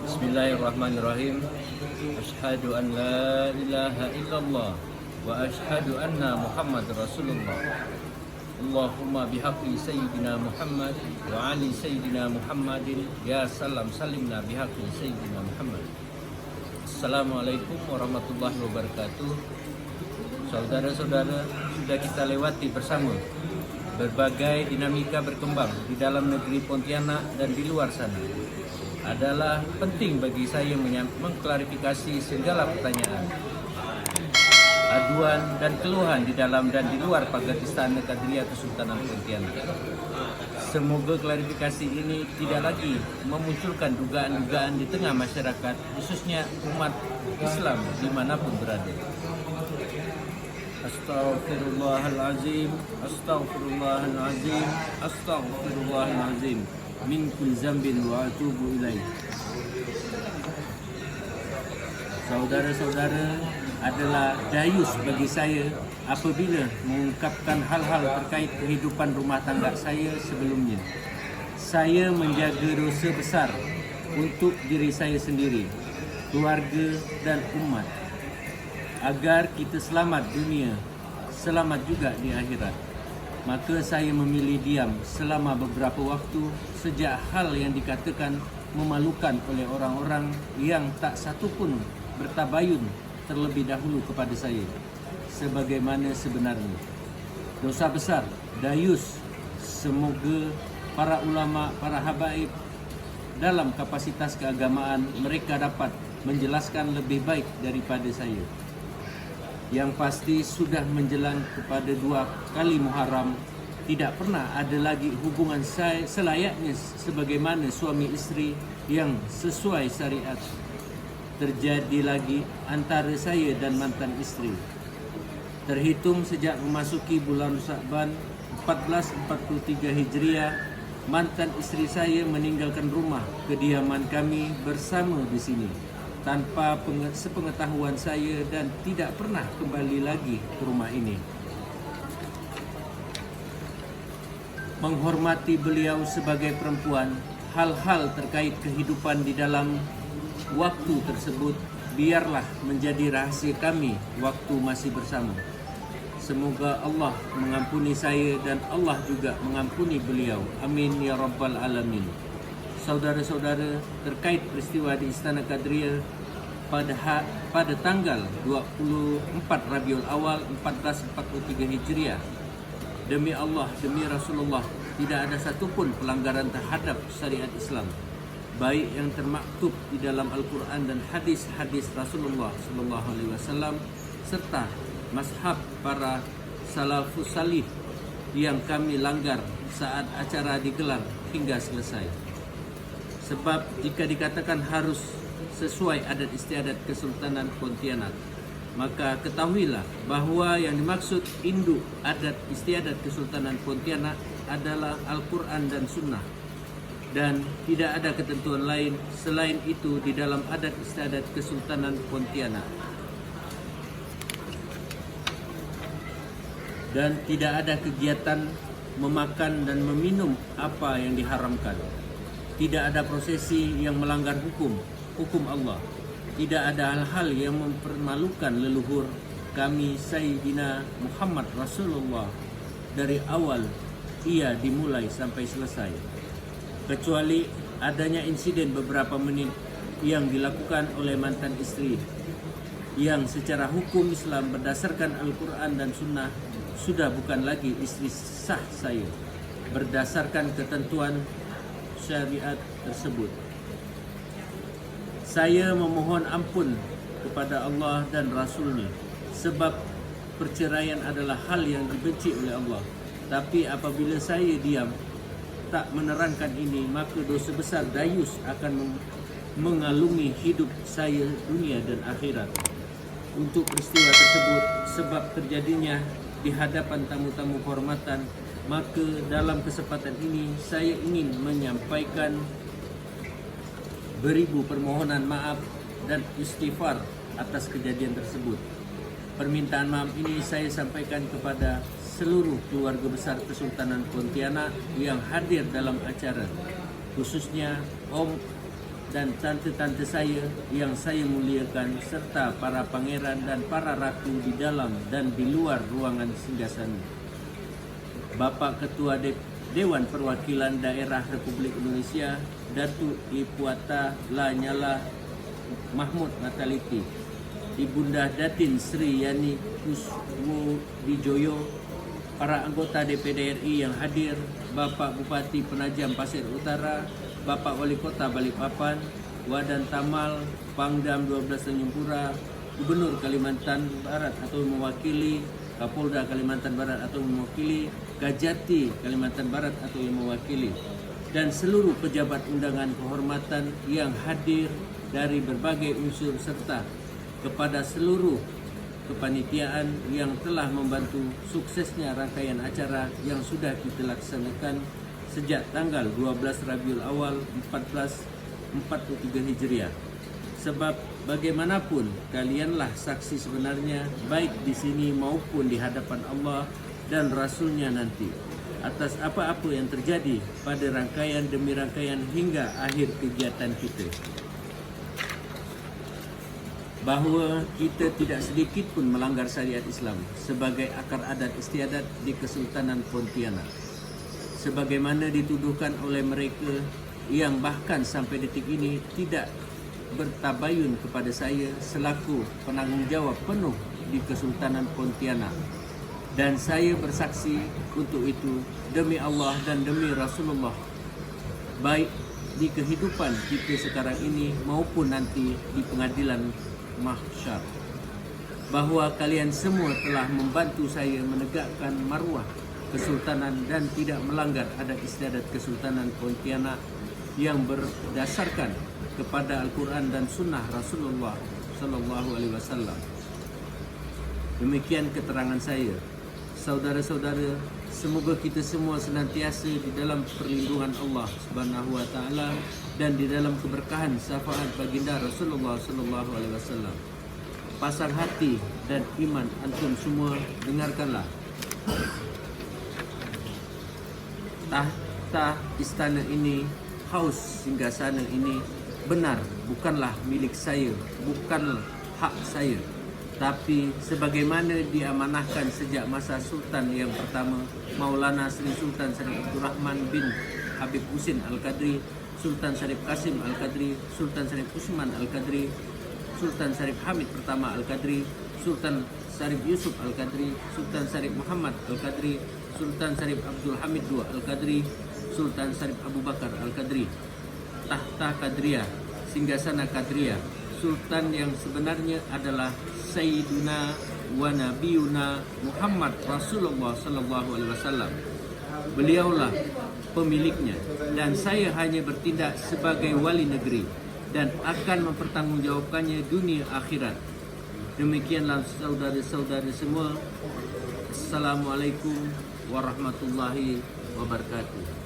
Bismillahirrahmanirrahim. Asyhadu an la ilaha illallah wa asyhadu anna Muhammad Rasulullah. Allahumma bihaqqi sayyidina Muhammad wa ali sayyidina Muhammadin ya salam salimna bihaqqi sayyidina Muhammad. Assalamualaikum warahmatullahi wabarakatuh. Saudara-saudara, sudah kita lewati bersama berbagai dinamika berkembang di dalam negeri Pontianak dan di luar sana. Adalah penting bagi saya mengklarifikasi segala pertanyaan, aduan dan keluhan di dalam dan di luar pagar Istana Kadriah Kesultanan Pontianak. Semoga klarifikasi ini tidak lagi memunculkan dugaan-dugaan di tengah masyarakat, khususnya umat Islam dimanapun berada. Astaghfirullahalazim, astaghfirullahalazim, astaghfirullahalazim min kulli zambin wa atubu ilaih. Saudara-saudara, adalah dayus bagi saya apabila mengungkapkan hal-hal terkait kehidupan rumah tangga saya sebelumnya. Saya menjaga dosa besar untuk diri saya sendiri, keluarga dan umat, agar kita selamat dunia, selamat juga di akhirat. Maka saya memilih diam selama beberapa waktu sejak hal yang dikatakan memalukan oleh orang-orang yang tak satu pun bertabayun terlebih dahulu kepada saya sebagaimana sebenarnya. Dosa besar, dayus. Semoga para ulama, para habaib dalam kapasitas keagamaan mereka dapat menjelaskan lebih baik daripada saya. Yang pasti sudah menjelang kepada 2 kali Muharram, tidak pernah ada lagi hubungan saya selayaknya sebagaimana suami isteri yang sesuai syariat terjadi lagi antara saya dan mantan isteri. Terhitung sejak memasuki bulan Sya'ban 1443 Hijriah, mantan isteri saya meninggalkan rumah kediaman kami bersama di sini tanpa sepengetahuan saya dan tidak pernah kembali lagi ke rumah ini. Menghormati beliau sebagai perempuan, hal-hal terkait kehidupan di dalam waktu tersebut biarlah menjadi rahasia kami waktu masih bersama. Semoga Allah mengampuni saya dan Allah juga mengampuni beliau. Amin ya rabbal alamin. Saudara-saudara, terkait peristiwa di Istana Kadriah pada tanggal 24 Rabiul Awal 1443 Hijriah, demi Allah, demi Rasulullah, tidak ada satupun pelanggaran terhadap syariat Islam, baik yang termaktub di dalam Al-Quran dan hadis-hadis Rasulullah SAW serta mazhab para salafus salih yang kami langgar saat acara digelar hingga selesai. Sebab jika dikatakan harus sesuai adat istiadat Kesultanan Pontianak, maka ketahuilah bahawa yang dimaksud induk adat istiadat Kesultanan Pontianak adalah Al-Quran dan Sunnah, dan tidak ada ketentuan lain selain itu di dalam adat istiadat Kesultanan Pontianak. Dan tidak ada kegiatan memakan dan meminum apa yang diharamkan. Tidak ada prosesi yang melanggar hukum Allah. Tidak ada hal-hal yang mempermalukan leluhur kami Sayyidina Muhammad Rasulullah dari awal ia dimulai sampai selesai, kecuali adanya insiden beberapa menit yang dilakukan oleh mantan istri yang secara hukum Islam berdasarkan Al-Quran dan Sunnah sudah bukan lagi istri sah saya berdasarkan ketentuan syariat tersebut. Saya memohon ampun kepada Allah dan Rasulnya sebab perceraian adalah hal yang dibenci oleh Allah. Tapi apabila saya diam tak menerangkan ini, maka dosa besar dayus akan mengalungi hidup saya dunia dan akhirat. Untuk peristiwa tersebut, sebab terjadinya di hadapan tamu-tamu kehormatan, maka dalam kesempatan ini saya ingin menyampaikan beribu permohonan maaf dan istighfar atas kejadian tersebut. Permintaan maaf ini saya sampaikan kepada seluruh keluarga besar Kesultanan Pontianak yang hadir dalam acara, khususnya om dan tante-tante saya yang saya muliakan, serta para pangeran dan para ratu di dalam dan di luar ruangan singgasana. Bapak Ketua Dewan Perwakilan Daerah Republik Indonesia, Datuk Ipuata Lanyala Mahmud Mataliti, Ibunda Datin Sri Yani Kuswodijoyo, para anggota DPD RI yang hadir, Bapak Bupati Penajam Pasir Utara, Bapak Wali Kota Balikpapan, Wadan Tamal, Pangdam 12 Tanjung Pura, Gubernur Kalimantan Barat atau mewakili, Kapolda Kalimantan Barat atau mewakili, Kajati Kalimantan Barat atau yang mewakili, dan seluruh pejabat undangan kehormatan yang hadir dari berbagai unsur, serta kepada seluruh kepanitiaan yang telah membantu suksesnya rangkaian acara yang sudah kita laksanakan sejak tanggal 12 Rabiul Awal 1443 Hijriah. Sebab bagaimanapun kalianlah saksi sebenarnya, baik di sini maupun di hadapan Allah dan Rasulnya nanti, atas apa-apa yang terjadi pada rangkaian demi rangkaian hingga akhir kegiatan kita. Bahawa kita tidak sedikit pun melanggar syariat Islam sebagai akar adat istiadat di Kesultanan Pontianak, sebagaimana dituduhkan oleh mereka yang bahkan sampai detik ini tidak bertabayun kepada saya selaku penanggungjawab penuh di Kesultanan Pontianak. Dan saya bersaksi untuk itu demi Allah dan demi Rasulullah, baik di kehidupan kita sekarang ini maupun nanti di pengadilan mahsyar, bahawa kalian semua telah membantu saya menegakkan maruah kesultanan dan tidak melanggar adat istiadat Kesultanan Pontianak yang berdasarkan kepada Al-Quran dan Sunnah Rasulullah Sallallahu Alaihi Wasallam. Demikian keterangan saya. Saudara-saudara, semoga kita semua senantiasa di dalam perlindungan Allah Subhanahu Wa Taala dan di dalam keberkahan syafaat baginda Rasulullah Sallallahu Alaihi Wasallam. Pasang hati dan iman antum semua, dengarkanlah. Tahta istana ini, haus singgasana ini benar bukanlah milik saya, bukan hak saya, tapi sebagaimana diamanahkan sejak masa Sultan yang pertama, Maulana Sri Sultan Syarif Abdul Rahman bin Habib Husin Al-Qadri, Sultan Syarif Qasim Al-Qadri, Sultan Syarif Usman Al-Qadri, Sultan Syarif Hamid pertama Al-Qadri, Sultan Syarif Yusuf Al-Qadri, Sultan Syarif Muhammad Al-Qadri, Sultan Syarif Abdul Hamid II Al-Qadri, Sultan Syarif Abu Bakar Al-Qadri. Tahta Qadriyah, singgasana Qadriyah, Sultan yang sebenarnya adalah Sayyiduna wa Nabiyuna Muhammad Rasulullah Sallallahu Alaihi Wasallam. Beliaulah pemiliknya dan saya hanya bertindak sebagai wali negeri dan akan mempertanggungjawabkannya dunia akhirat. Demikianlah saudara-saudara semua. Assalamualaikum warahmatullahi wabarakatuh.